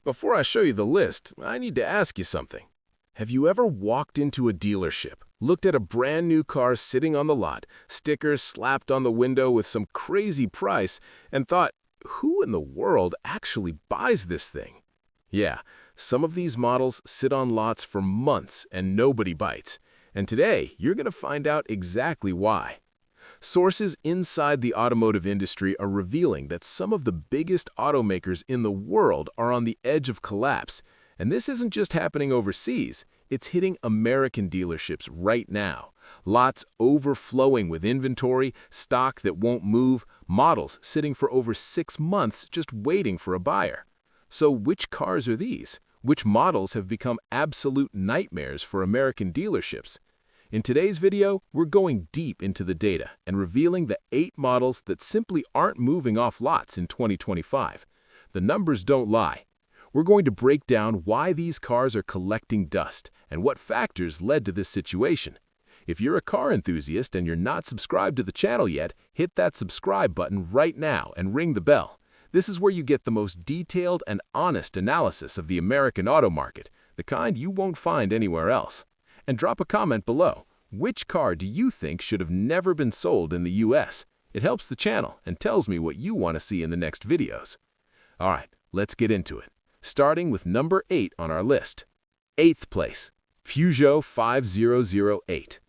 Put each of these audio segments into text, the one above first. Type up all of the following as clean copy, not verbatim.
Before I show you the list, I need to ask you something. Have you ever walked into a dealership, looked at a brand new car sitting on the lot, stickers slapped on the window with some crazy price, and thought, who in the world actually buys this thing? Yeah, some of these models sit on lots for months and nobody bites. And today, you're going to find out exactly why. Sources inside the automotive industry are revealing that some of the biggest automakers in the world are on the edge of collapse. And this isn't just happening overseas, it's hitting American dealerships right now. Lots overflowing with inventory, stock that won't move, models sitting for over 6 months just waiting for a buyer. So which cars are these? Which models have become absolute nightmares for American dealerships? In today's video, we're going deep into the data and revealing the 8 models that simply aren't moving off lots in 2025. The numbers don't lie. We're going to break down why these cars are collecting dust and what factors led to this situation. If you're a car enthusiast and you're not subscribed to the channel yet, hit that subscribe button right now and ring the bell. This is where you get the most detailed and honest analysis of the American auto market, the kind you won't find anywhere else. And drop a comment below. Which car do you think should have never been sold in the US? It helps the channel and tells me what you want to see in the next videos. Alright, let's get into it. Starting with number 8 on our list. 8th place, Peugeot 5008.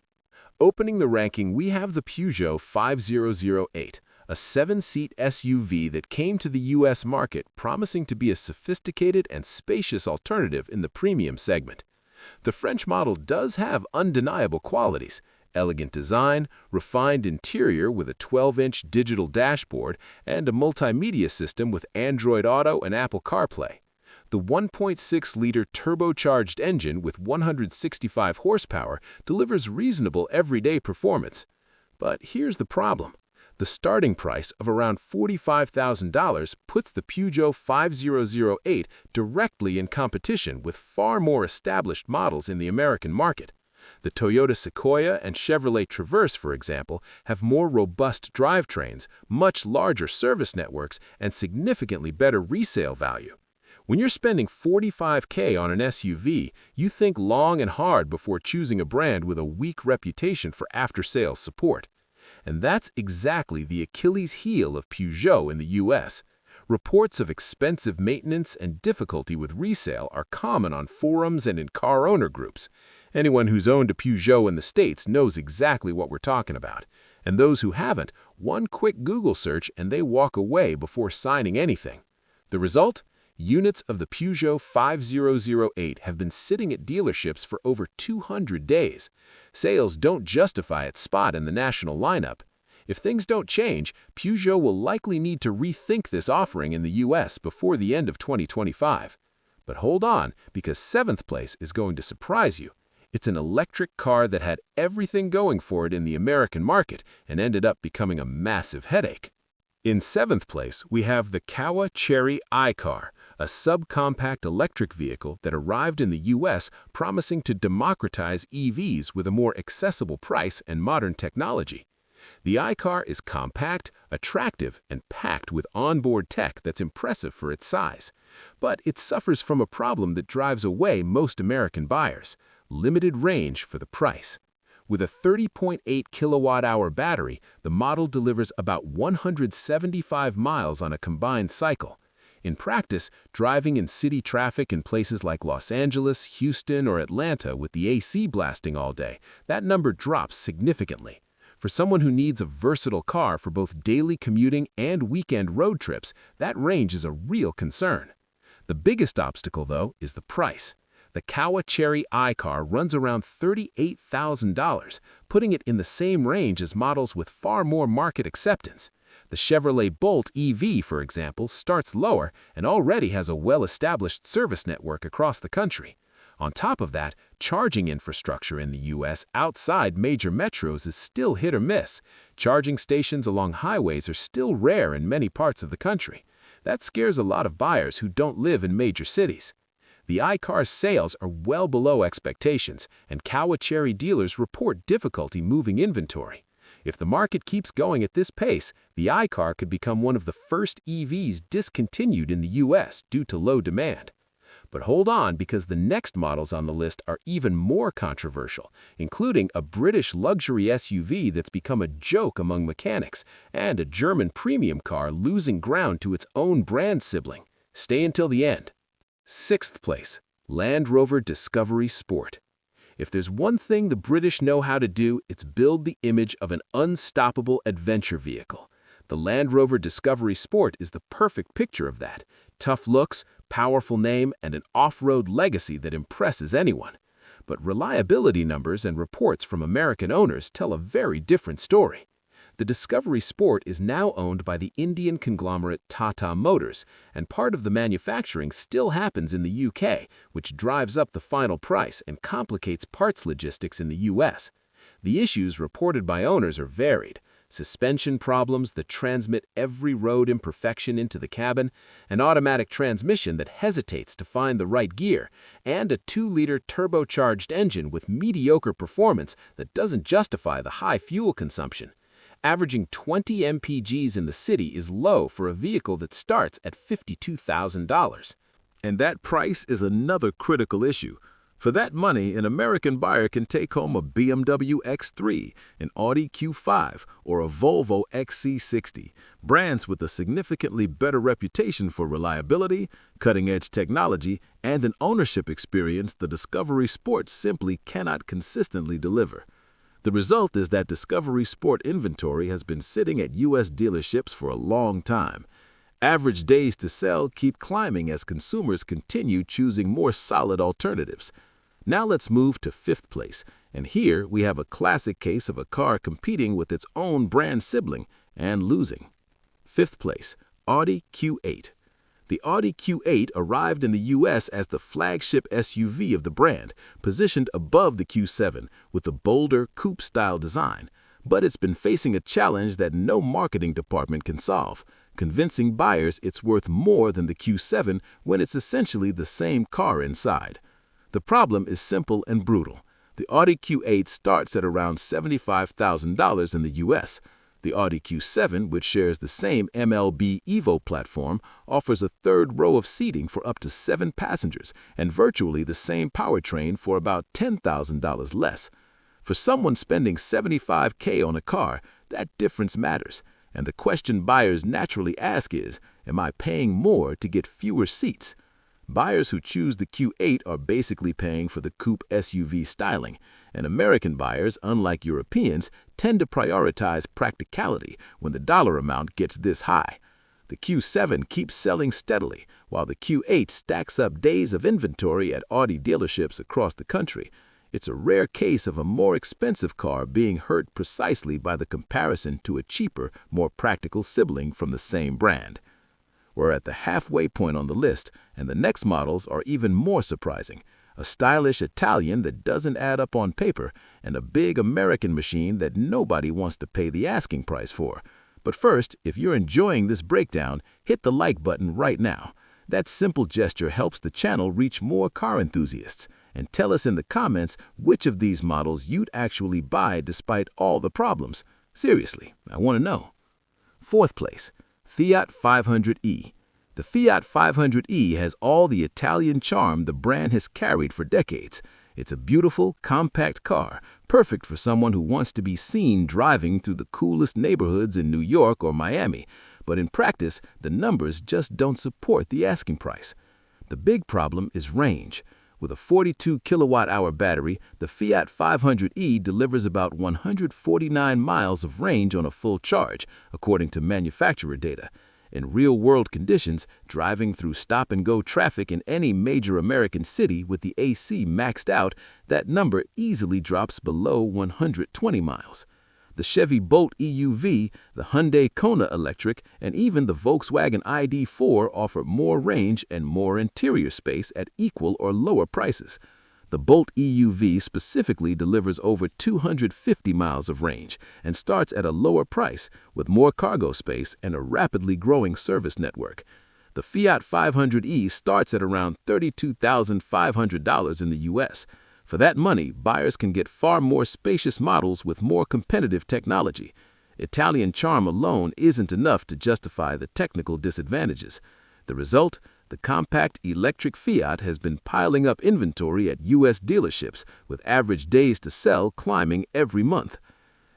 Opening the ranking, we have the Peugeot 5008, a 7-seat SUV that came to the US market promising to be a sophisticated and spacious alternative in the premium segment. The French model does have undeniable qualities: elegant design, refined interior with a 12-inch digital dashboard, and a multimedia system with Android Auto and Apple CarPlay. The 1.6-liter turbocharged engine with 165 horsepower delivers reasonable everyday performance. But here's the problem. The starting price of around $45,000 puts the Peugeot 5008 directly in competition with far more established models in the American market. The Toyota Sequoia and Chevrolet Traverse, for example, have more robust drivetrains, much larger service networks, and significantly better resale value. When you're spending $45,000 on an SUV, you think long and hard before choosing a brand with a weak reputation for after-sales support. And that's exactly the Achilles heel of Peugeot in the US. Reports of expensive maintenance and difficulty with resale are common on forums and in car owner groups. Anyone who's owned a Peugeot in the States knows exactly what we're talking about. And those who haven't, one quick Google search and they walk away before signing anything. The result? Units of the Peugeot 5008 have been sitting at dealerships for over 200 days. Sales don't justify its spot in the national lineup. If things don't change, Peugeot will likely need to rethink this offering in the US before the end of 2025. But hold on, because 7th place is going to surprise you. It's an electric car that had everything going for it in the American market and ended up becoming a massive headache. In 7th place, we have the Kawa Chery i-Car, a subcompact electric vehicle that arrived in the US promising to democratize EVs with a more accessible price and modern technology. The i-Car is compact, attractive, and packed with onboard tech that's impressive for its size. But it suffers from a problem that drives away most American buyers: limited range for the price. With a 30.8 kilowatt-hour battery, the model delivers about 175 miles on a combined cycle. In practice, driving in city traffic in places like Los Angeles, Houston, or Atlanta with the AC blasting all day, that number drops significantly. For someone who needs a versatile car for both daily commuting and weekend road trips, that range is a real concern. The biggest obstacle, though, is the price. The Kawa Chery i-Car runs around $38,000, putting it in the same range as models with far more market acceptance. The Chevrolet Bolt EV, for example, starts lower and already has a well-established service network across the country. On top of that, charging infrastructure in the US outside major metros is still hit or miss. Charging stations along highways are still rare in many parts of the country. That scares a lot of buyers who don't live in major cities. The i-Car's sales are well below expectations, and Kawa Chery dealers report difficulty moving inventory. If the market keeps going at this pace, the i-Car could become one of the first EVs discontinued in the US due to low demand. But hold on, because the next models on the list are even more controversial, including a British luxury SUV that's become a joke among mechanics, and a German premium car losing ground to its own brand sibling. Stay until the end. Sixth place, Land Rover Discovery Sport. If there's one thing the British know how to do, it's build the image of an unstoppable adventure vehicle. The Land Rover Discovery Sport is the perfect picture of that. Tough looks, powerful name, and an off-road legacy that impresses anyone. But reliability numbers and reports from American owners tell a very different story. The Discovery Sport is now owned by the Indian conglomerate Tata Motors, and part of the manufacturing still happens in the UK, which drives up the final price and complicates parts logistics in the US. The issues reported by owners are varied: suspension problems that transmit every road imperfection into the cabin, an automatic transmission that hesitates to find the right gear, and a 2-liter turbocharged engine with mediocre performance that doesn't justify the high fuel consumption. Averaging 20 mpgs in the city is low for a vehicle that starts at $52,000. And that price is another critical issue. For that money, an American buyer can take home a BMW X3, an Audi Q5, or a Volvo XC60, brands with a significantly better reputation for reliability, cutting-edge technology, and an ownership experience the Discovery Sport simply cannot consistently deliver. The result is that Discovery Sport inventory has been sitting at U.S. dealerships for a long time. Average days to sell keep climbing as consumers continue choosing more solid alternatives. Now let's move to fifth place, and here we have a classic case of a car competing with its own brand sibling and losing. Fifth place, Audi Q8. The Audi Q8 arrived in the U.S. as the flagship SUV of the brand, positioned above the Q7 with a bolder, coupe-style design. But it's been facing a challenge that no marketing department can solve: convincing buyers it's worth more than the Q7 when it's essentially the same car inside. The problem is simple and brutal. The Audi Q8 starts at around $75,000 in the U.S. The Audi Q7, which shares the same MLB Evo platform, offers a third row of seating for up to 7 passengers and virtually the same powertrain for about $10,000 less. For someone spending $75K on a car, that difference matters, and the question buyers naturally ask is, am I paying more to get fewer seats? Buyers who choose the Q8 are basically paying for the coupe SUV styling, and American buyers, unlike Europeans, tend to prioritize practicality when the dollar amount gets this high. The Q7 keeps selling steadily, while the Q8 stacks up days of inventory at Audi dealerships across the country. It's a rare case of a more expensive car being hurt precisely by the comparison to a cheaper, more practical sibling from the same brand. We're at the halfway point on the list, and the next models are even more surprising. A stylish Italian that doesn't add up on paper, and a big American machine that nobody wants to pay the asking price for. But first, if you're enjoying this breakdown, hit the like button right now. That simple gesture helps the channel reach more car enthusiasts. And tell us in the comments which of these models you'd actually buy despite all the problems. Seriously, I want to know. Fourth place, Fiat 500e. The Fiat 500e has all the Italian charm the brand has carried for decades. It's a beautiful, compact car, perfect for someone who wants to be seen driving through the coolest neighborhoods in New York or Miami. But in practice, the numbers just don't support the asking price. The big problem is range. With a 42 kilowatt-hour battery, the Fiat 500e delivers about 149 miles of range on a full charge, according to manufacturer data. In real-world conditions, driving through stop-and-go traffic in any major American city with the AC maxed out, that number easily drops below 120 miles. The Chevy Bolt EUV, the Hyundai Kona Electric, and even the Volkswagen ID.4 offer more range and more interior space at equal or lower prices. The Bolt EUV specifically delivers over 250 miles of range and starts at a lower price with more cargo space and a rapidly growing service network. The Fiat 500e starts at around $32,500 in the U.S. For that money, buyers can get far more spacious models with more competitive technology. Italian charm alone isn't enough to justify the technical disadvantages. The result? the compact electric Fiat has been piling up inventory at U.S. dealerships, with average days to sell climbing every month.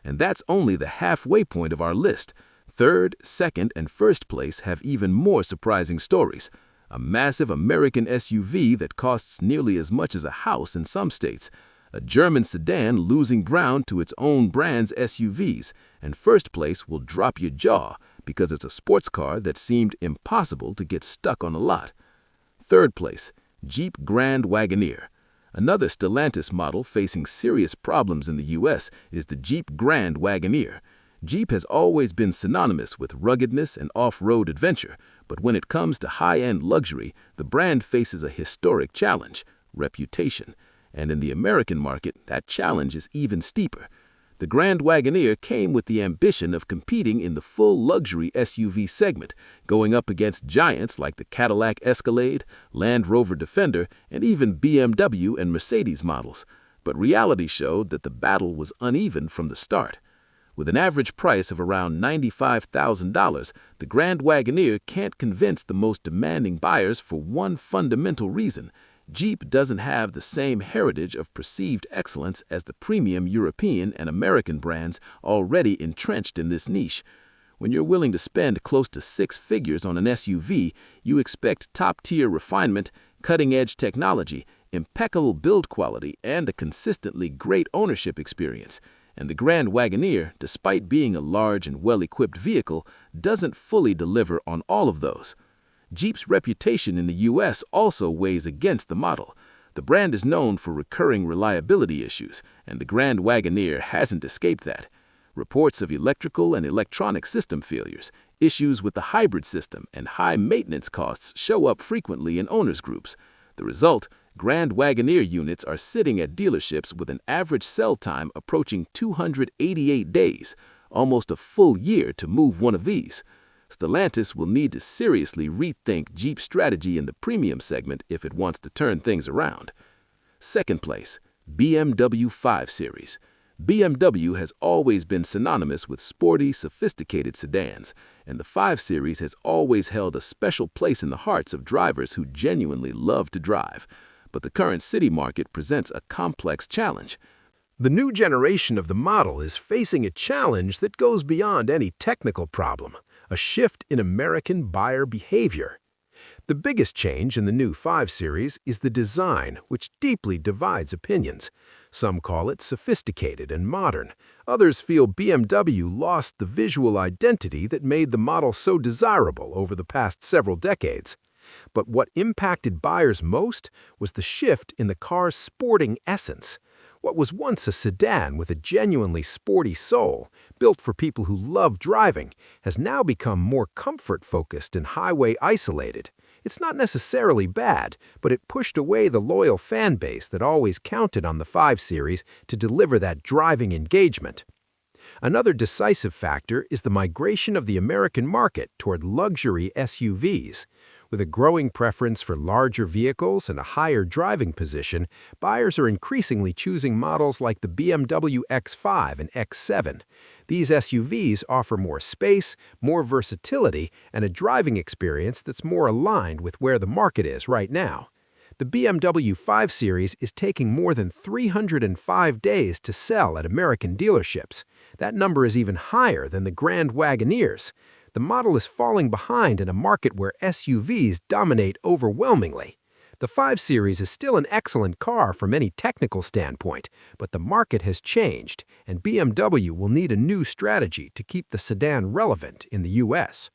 And that's only the halfway point of our list. Third, second, and first place have even more surprising stories. A massive American SUV that costs nearly as much as a house in some states. A German sedan losing ground to its own brand's SUVs. And first place will drop your jaw because it's a sports car that seemed impossible to get stuck on a lot. Third place, Jeep Grand Wagoneer. Another Stellantis model facing serious problems in the U.S. is the Jeep Grand Wagoneer. Jeep has always been synonymous with ruggedness and off-road adventure, but when it comes to high-end luxury, the brand faces a historic challenge: reputation. And in the American market, that challenge is even steeper. The Grand Wagoneer came with the ambition of competing in the full luxury SUV segment, going up against giants like the Cadillac Escalade, Land Rover Defender, and even BMW and Mercedes models. But reality showed that the battle was uneven from the start. With an average price of around $95,000, the Grand Wagoneer can't convince the most demanding buyers for one fundamental reason: Jeep doesn't have the same heritage of perceived excellence as the premium European and American brands already entrenched in this niche. When you're willing to spend close to six figures on an SUV, you expect top-tier refinement, cutting-edge technology, impeccable build quality, and a consistently great ownership experience. And the Grand Wagoneer, despite being a large and well-equipped vehicle, doesn't fully deliver on all of those. Jeep's reputation in the U.S. also weighs against the model. The brand is known for recurring reliability issues, and the Grand Wagoneer hasn't escaped that. Reports of electrical and electronic system failures, issues with the hybrid system, and high maintenance costs show up frequently in owners' groups. The result: Grand Wagoneer units are sitting at dealerships with an average sell time approaching 288 days, almost a full year to move one of these. Stellantis will need to seriously rethink Jeep's strategy in the premium segment if it wants to turn things around. Second place, BMW 5 Series. BMW has always been synonymous with sporty, sophisticated sedans, and the 5 Series has always held a special place in the hearts of drivers who genuinely love to drive. But the current city market presents a complex challenge. The new generation of the model is facing a challenge that goes beyond any technical problem: a shift in American buyer behavior. The biggest change in the new 5 Series is the design, which deeply divides opinions. Some call it sophisticated and modern. Others feel BMW lost the visual identity that made the model so desirable over the past several decades. But what impacted buyers most was the shift in the car's sporting essence. What was once a sedan with a genuinely sporty soul, built for people who love driving, has now become more comfort-focused and highway-isolated. It's not necessarily bad, but it pushed away the loyal fan base that always counted on the 5 Series to deliver that driving engagement. Another decisive factor is the migration of the American market toward luxury SUVs. With a growing preference for larger vehicles and a higher driving position, buyers are increasingly choosing models like the BMW X5 and X7. These SUVs offer more space, more versatility, and a driving experience that's more aligned with where the market is right now. The BMW 5 Series is taking more than 305 days to sell at American dealerships. That number is even higher than the Grand Wagoneers. The model is falling behind in a market where SUVs dominate overwhelmingly. The 5 Series is still an excellent car from any technical standpoint, but the market has changed, and BMW will need a new strategy to keep the sedan relevant in the U.S.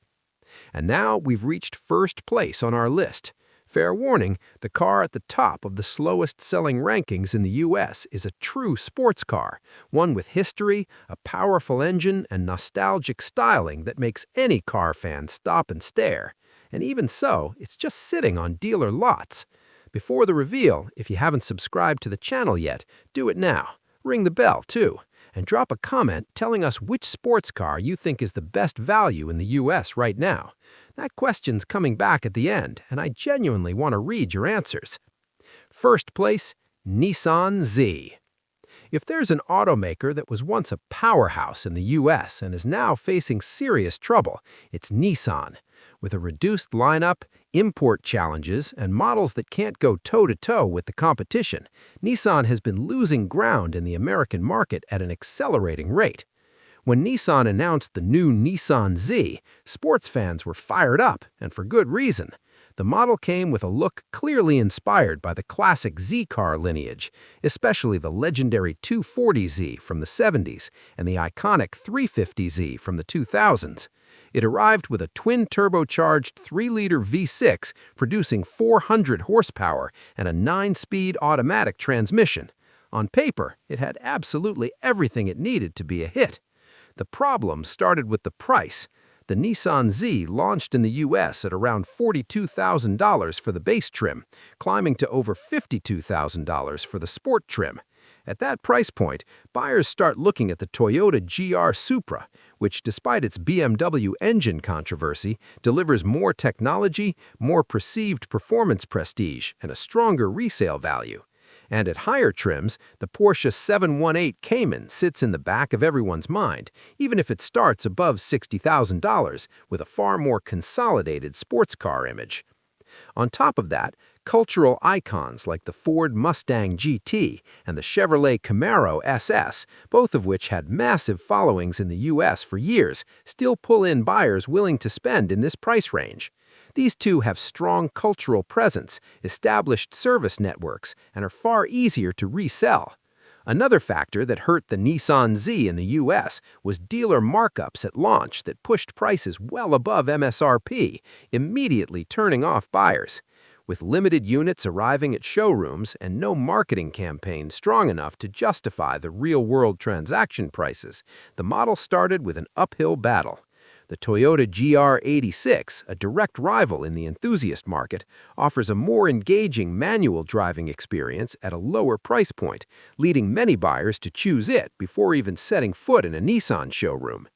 And now we've reached first place on our list. Fair warning, the car at the top of the slowest-selling rankings in the U.S. is a true sports car, one with history, a powerful engine, and nostalgic styling that makes any car fan stop and stare. And even so, it's just sitting on dealer lots. Before the reveal, if you haven't subscribed to the channel yet, do it now. Ring the bell, too, and drop a comment telling us which sports car you think is the best value in the U.S. right now. That question's coming back at the end, and I genuinely want to read your answers. First place, Nissan Z. If there's an automaker that was once a powerhouse in the U.S. and is now facing serious trouble, it's Nissan. With a reduced lineup, import challenges and models that can't go toe-to-toe with the competition, Nissan has been losing ground in the American market at an accelerating rate. When Nissan announced the new Nissan Z, sports fans were fired up, and for good reason. The model came with a look clearly inspired by the classic Z car lineage, especially the legendary 240Z from the 70s and the iconic 350Z from the 2000s. It arrived with a twin-turbocharged 3-liter V6 producing 400 horsepower and a 9-speed automatic transmission. On paper, it had absolutely everything it needed to be a hit. The problem started with the price. The Nissan Z launched in the US at around $42,000 for the base trim, climbing to over $52,000 for the sport trim. At that price point, buyers start looking at the Toyota GR Supra, which, despite its BMW engine controversy, delivers more technology, more perceived performance prestige, and a stronger resale value. And at higher trims, the Porsche 718 Cayman sits in the back of everyone's mind, even if it starts above $60,000 with a far more consolidated sports car image. On top of that, cultural icons like the Ford Mustang GT and the Chevrolet Camaro SS, both of which had massive followings in the US for years, still pull in buyers willing to spend in this price range. These two have strong cultural presence, established service networks, and are far easier to resell. Another factor that hurt the Nissan Z in the US was dealer markups at launch that pushed prices well above MSRP, immediately turning off buyers. With limited units arriving at showrooms and no marketing campaign strong enough to justify the real-world transaction prices, the model started with an uphill battle. The Toyota GR86, a direct rival in the enthusiast market, offers a more engaging manual driving experience at a lower price point, leading many buyers to choose it before even setting foot in a Nissan showroom.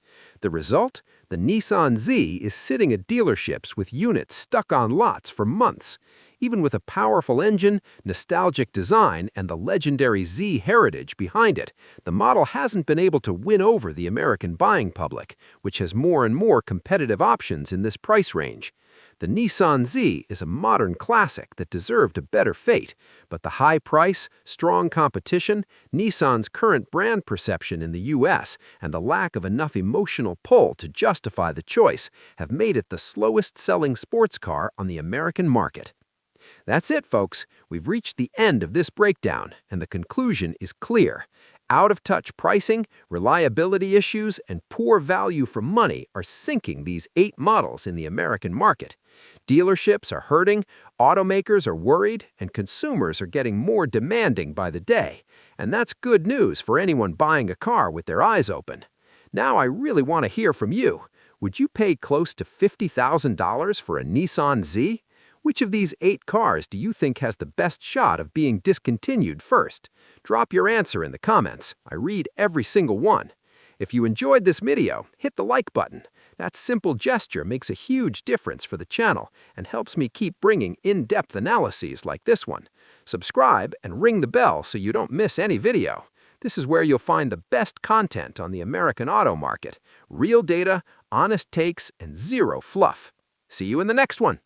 The result? The Nissan Z is sitting at dealerships with units stuck on lots for months. Even with a powerful engine, nostalgic design, and the legendary Z heritage behind it, the model hasn't been able to win over the American buying public, which has more and more competitive options in this price range. The Nissan Z is a modern classic that deserved a better fate, but the high price, strong competition, Nissan's current brand perception in the US, and the lack of enough emotional pull to justify the choice have made it the slowest-selling sports car on the American market. That's it, folks. We've reached the end of this breakdown, and the conclusion is clear. Out-of-touch pricing, reliability issues, and poor value for money are sinking these 8 models in the American market. Dealerships are hurting, automakers are worried, and consumers are getting more demanding by the day. And that's good news for anyone buying a car with their eyes open. Now I really want to hear from you. Would you pay close to $50,000 for a Nissan Z? Which of these 8 cars do you think has the best shot of being discontinued first? Drop your answer in the comments. I read every single one. If you enjoyed this video, hit the like button. That simple gesture makes a huge difference for the channel and helps me keep bringing in-depth analyses like this one. Subscribe and ring the bell so you don't miss any video. This is where you'll find the best content on the American auto market. Real data, honest takes, and zero fluff. See you in the next one.